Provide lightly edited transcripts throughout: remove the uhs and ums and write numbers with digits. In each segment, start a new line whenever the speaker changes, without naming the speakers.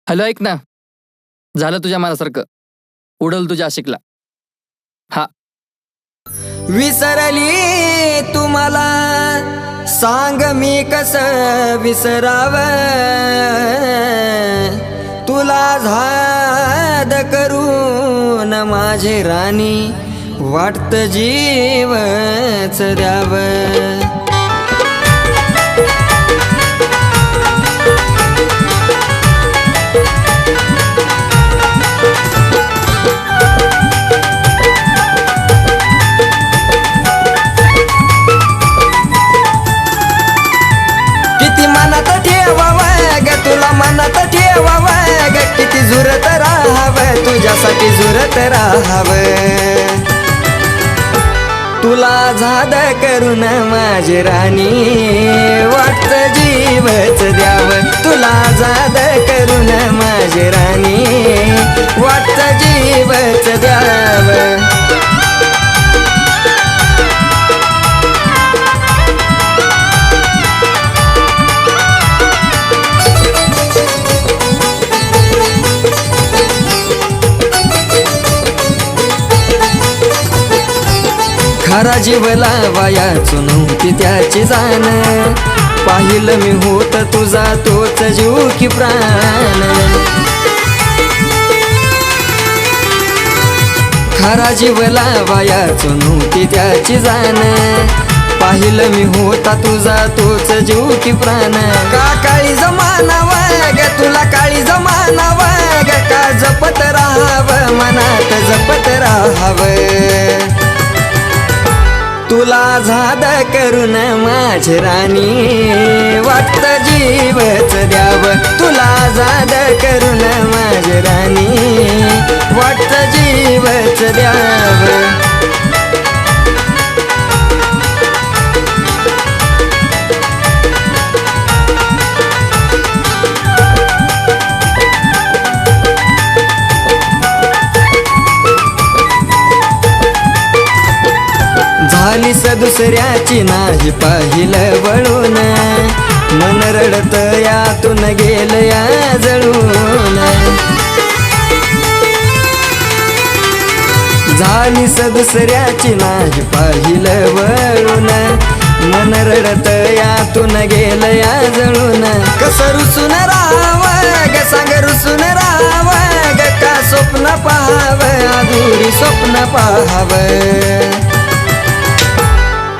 Hello, ऐक ना. झालं तुझ्या मनासारखं. उडल तुझ्या आशिकला. हा.
विसरली तुम्हाला सांग मी कस विसराव, तुला झाद करून माझे राणी वाटत जीवच द्याव. किती मनात ठेवाव ग तुला, मनात ठेवाव ग, किती झुरत राहाव तुझ्यासाठी झुरत राहाव. तुला झाद करून माझी राणी वाटत जीवच द्याव, तुला झाद करून माझी राणी वाटत जीवच द्याव. खरा जीव लावायाचो नव्हती त्याची जाण, पाहिलं मी होत तुझा तोच जीव की प्राण. खरा जीव लावायाचो नव्हती त्याची जाण, पाहिलं मी होता तुझा तोच जीव की प्राण. का काळी जमाना वाग तुला, काळी जमाना वाग, का जपत राहाव मनात जपत राहाव. तुला झाद करून माझी राणी वाटत जीवच द्याव, तुला झाद करून माझी राणी वाटत जीवच द्याव. झालीस दुसऱ्याची नाही पाहिलं वळून, मन रडत यातून गेलं या जळून. झालीस दुसऱ्याची नाही पाहिलं वळून, मन रडत यातून गेलं या जळून. कसं रुसून राहाव ग सांग रुसून राहाव ग, का स्वप्न पाहाव अधुरी स्वप्न पाहाव.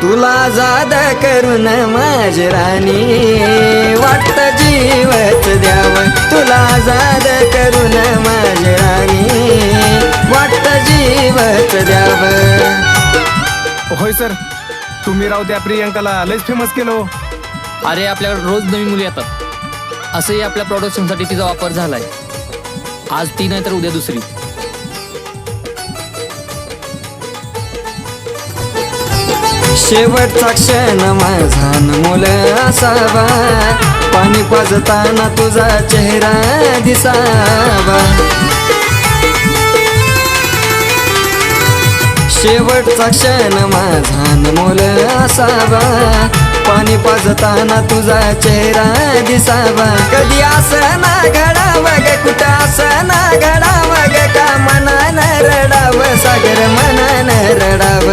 तुला झाद करून माझी राणी वाटत जीवच द्याव, तुला झाद करून माझी राणी वाटत जीवच द्याव.
होय सर, तुम्ही राव त्या प्रियंकाला लयच फेमस केलो.
अरे, आपल्याकडे रोज नवीन मुली येतात. असंही आपल्या प्रोडक्शनसाठी तिचा वापर झालाय. आज ती नाही तर उद्या दुसरी.
शेवटचा क्षण माझा अनमोल असावा, पाणी पाजताना तुझा चेहरा दिसावा. शेवटचा क्षण माझा अनमोल असावा, पाणी पाजताना तुझा चेहरा दिसावा. कधी असं ना घडाव ग, कुठं असं ना घडाव ग, का मनानं रडाव सागर मनानं रडाव.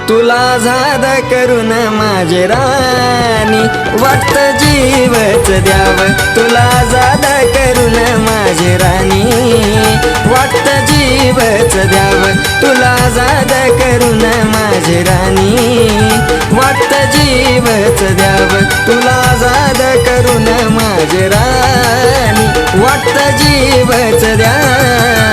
तुला झाद करून माझी राणी वाटत जीवच द्याव, तुला झाद करून माझी राणी वाटत जीवच द्याव, तुला झाद करून माझी राणी वाटत जीवच द्याव, तुला झाद करून माझी राणी वाटत जीवच द्याव.